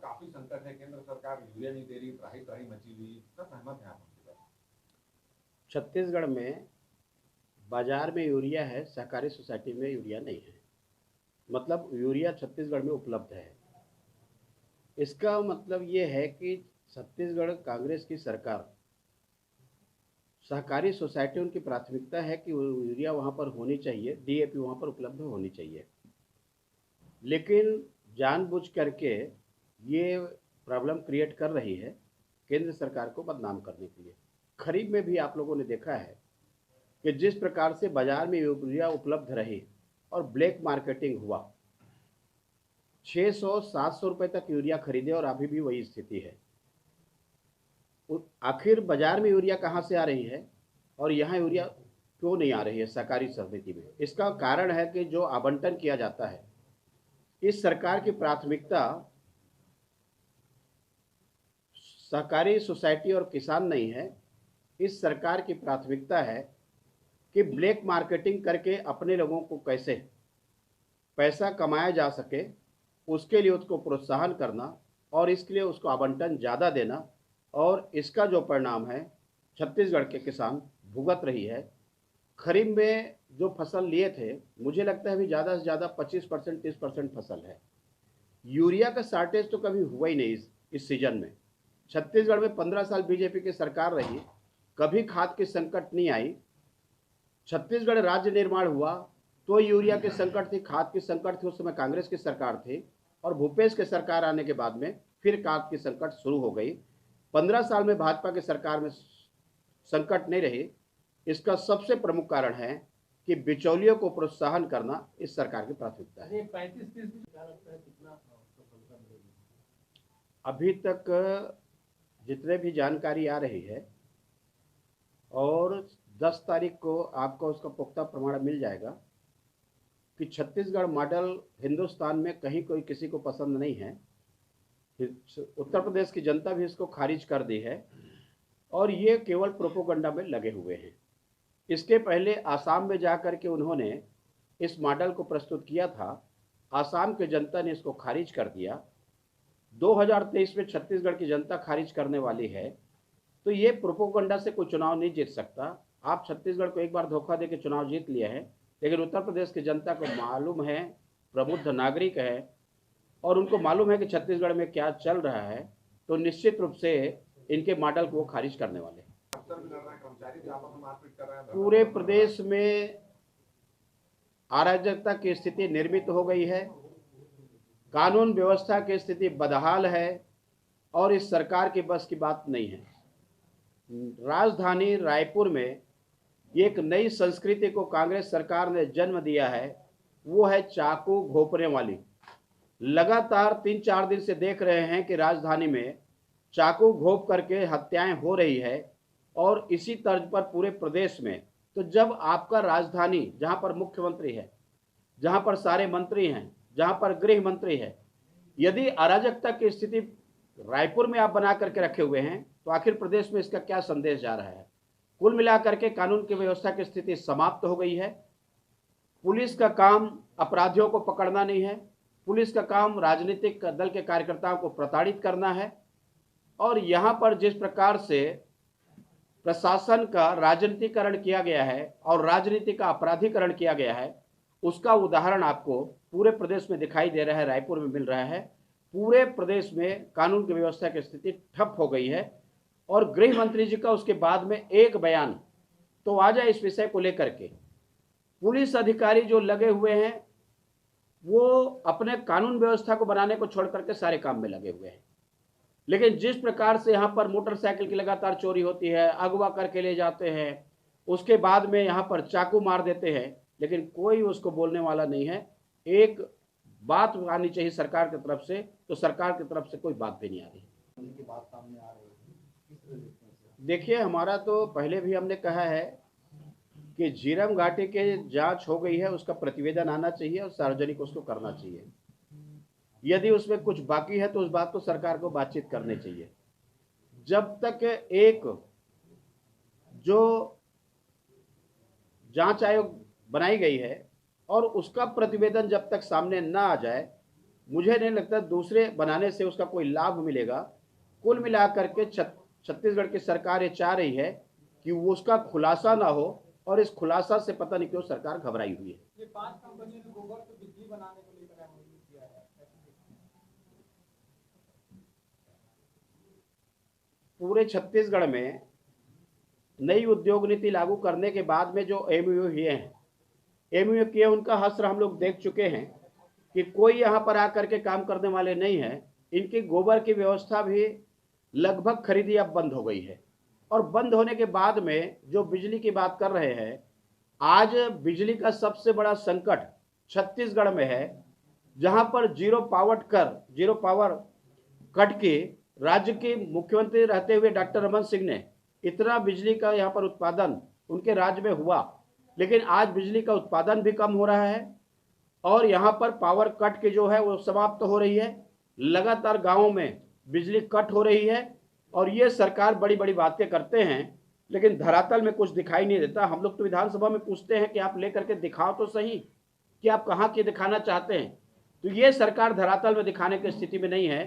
काफी संकट है, केंद्र सरकार यूरिया नहीं दे रही, त्राही त्राही मची हुई, कितना सहमत है आप उनके साथ? छत्तीसगढ़ में बाजार में यूरिया है, सहकारी सोसाइटी में यूरिया नहीं है। मतलब यूरिया छत्तीसगढ़ में उपलब्ध है। इसका मतलब ये है कि छत्तीसगढ़ कांग्रेस की सरकार, सहकारी सोसाइटी उनकी प्राथमिकता है कि यूरिया वहाँ पर होनी चाहिए, डीएपी वहाँ पर उपलब्ध होनी चाहिए। लेकिन जानबूझ करके ये प्रॉब्लम क्रिएट कर रही है केंद्र सरकार को बदनाम करने के लिए। खरीफ में भी आप लोगों ने देखा है कि जिस प्रकार से बाजार में यूरिया उपलब्ध रही और ब्लैक मार्केटिंग हुआ, 600-700 रुपये तक यूरिया खरीदे और अभी भी वही स्थिति है। आखिर बाजार में यूरिया कहाँ से आ रही है और यहाँ यूरिया क्यों नहीं आ रही है सहकारी समिति में? इसका कारण है कि जो आवंटन किया जाता है, इस सरकार की प्राथमिकता सहकारी सोसाइटी और किसान नहीं है। इस सरकार की प्राथमिकता है कि ब्लैक मार्केटिंग करके अपने लोगों को कैसे पैसा कमाया जा सके, उसके लिए उसको प्रोत्साहन करना और इसके लिए उसको आवंटन ज़्यादा देना। और इसका जो परिणाम है छत्तीसगढ़ के किसान भुगत रही है। खरीफ में जो फसल लिए थे, मुझे लगता है अभी ज़्यादा से ज़्यादा 25% 30% फसल है। यूरिया का शॉर्टेज तो कभी हुआ ही नहीं इस सीजन में। छत्तीसगढ़ में 15 साल बीजेपी की सरकार रही, कभी खाद की संकट नहीं आई। छत्तीसगढ़ राज्य निर्माण हुआ तो यूरिया की संकट थी, खाद की संकट थी, उस समय कांग्रेस की सरकार थी। और भूपेश की सरकार आने के बाद में फिर खाद की संकट शुरू हो गई। 15 साल में भाजपा की सरकार में संकट नहीं रही। इसका सबसे प्रमुख कारण है कि बिचौलियों को प्रोत्साहन करना इस सरकार की प्राथमिकता है। 35-30 कितना अभी तक जितने भी जानकारी आ रही है, और 10 तारीख को आपको उसका पुख्ता प्रमाण मिल जाएगा कि छत्तीसगढ़ मॉडल हिंदुस्तान में कहीं कोई किसी को पसंद नहीं है। उत्तर प्रदेश की जनता भी इसको खारिज कर दी है और ये केवल प्रोपोगंडा में लगे हुए हैं। इसके पहले आसाम में जाकर के उन्होंने इस मॉडल को प्रस्तुत किया था, आसाम की जनता ने इसको खारिज कर दिया। 2023 में छत्तीसगढ़ की जनता खारिज करने वाली है। तो ये प्रोपोगंडा से कोई चुनाव नहीं जीत सकता। आप छत्तीसगढ़ को एक बार धोखा दे के चुनाव जीत लिया है, लेकिन उत्तर प्रदेश की जनता को मालूम है, प्रबुद्ध नागरिक है और उनको मालूम है कि छत्तीसगढ़ में क्या चल रहा है, तो निश्चित रूप से इनके मॉडल को वो खारिज करने वाले हैं। अफसर भी लड़ रहे हैं, कर्मचारी भी आपस में मारपीट कर रहे हैं। पूरे प्रदेश में अराजकता की स्थिति निर्मित हो गई है, कानून व्यवस्था की स्थिति बदहाल है और इस सरकार की बस की बात नहीं है। राजधानी रायपुर में एक नई संस्कृति को कांग्रेस सरकार ने जन्म दिया है, वो है चाकू घोंपने वाली। लगातार 3-4 दिन से देख रहे हैं कि राजधानी में चाकू घोंप करके हत्याएं हो रही है और इसी तर्ज पर पूरे प्रदेश में। तो जब आपका राजधानी, जहां पर मुख्यमंत्री है, जहां पर सारे मंत्री हैं, जहां पर गृह मंत्री है, यदि अराजकता की स्थिति रायपुर में आप बना करके रखे हुए हैं, तो आखिर प्रदेश में इसका क्या संदेश जा रहा है? कुल मिलाकर के कानून की व्यवस्था की स्थिति समाप्त हो गई है। पुलिस का काम अपराधियों को पकड़ना नहीं है, पुलिस का काम राजनीतिक दल के कार्यकर्ताओं को प्रताड़ित करना है। और यहाँ पर जिस प्रकार से प्रशासन का राजनीतिकरण किया गया है और राजनीति का अपराधीकरण किया गया है, उसका उदाहरण आपको पूरे प्रदेश में दिखाई दे रहा है, रायपुर में मिल रहा है। पूरे प्रदेश में कानून की व्यवस्था की स्थिति ठप हो गई है। और गृह मंत्री जी का उसके बाद में एक बयान तो आ जाए इस विषय को लेकर के। पुलिस अधिकारी जो लगे हुए हैं वो अपने कानून व्यवस्था को बनाने को छोड़ करके सारे काम में लगे हुए हैं। लेकिन जिस प्रकार से यहाँ पर मोटरसाइकिल की लगातार चोरी होती है, अगवा करके ले जाते हैं, उसके बाद में यहाँ पर चाकू मार देते हैं, लेकिन कोई उसको बोलने वाला नहीं है। एक बात आनी चाहिए सरकार की तरफ से, तो सरकार की तरफ से कोई बात भी नहीं आ रही। देखिए, हमारा तो पहले भी हमने कहा है कि झीरम घाटी के जांच हो गई है, उसका प्रतिवेदन आना चाहिए और सार्वजनिक उसको करना चाहिए। यदि उसमें कुछ बाकी है तो उस बात को सरकार को बातचीत करनी चाहिए। जब तक एक जो जांच आयोग बनाई गई है और उसका प्रतिवेदन जब तक सामने ना आ जाए, मुझे नहीं लगता दूसरे बनाने से उसका कोई लाभ मिलेगा। कुल मिलाकर के छत्तीसगढ़ की सरकार ये चाह रही है कि वो उसका खुलासा ना हो, और इस खुलासा से पता नहीं क्यों सरकार घबराई हुई है। ये 5 कंपनियों ने गोबर से बिजली बनाने को लेकर एमओयू किया है, पूरे छत्तीसगढ़ में नई उद्योग नीति लागू करने के बाद में जो एमओयू किए उनका हश्र हम लोग देख चुके हैं कि कोई यहाँ पर आकर के काम करने वाले नहीं है। इनकी गोबर की व्यवस्था भी लगभग खरीदी अब बंद हो गई है, और बंद होने के बाद में जो बिजली की बात कर रहे हैं, आज बिजली का सबसे बड़ा संकट छत्तीसगढ़ में है, जहां पर जीरो पावर कट के राज्य के मुख्यमंत्री रहते हुए डॉक्टर रमन सिंह ने इतना बिजली का यहाँ पर उत्पादन उनके राज्य में हुआ, लेकिन आज बिजली का उत्पादन भी कम हो रहा है, और यहाँ पर पावर कट के जो है वो समाप्त हो रही है। लगातार गाँवों में बिजली कट हो रही है, और ये सरकार बड़ी बड़ी बातें करते हैं, लेकिन धरातल में कुछ दिखाई नहीं देता। हम लोग तो विधानसभा में पूछते हैं कि आप लेकर के दिखाओ तो सही कि आप कहाँ के दिखाना चाहते हैं। तो ये सरकार धरातल में दिखाने की स्थिति में नहीं है।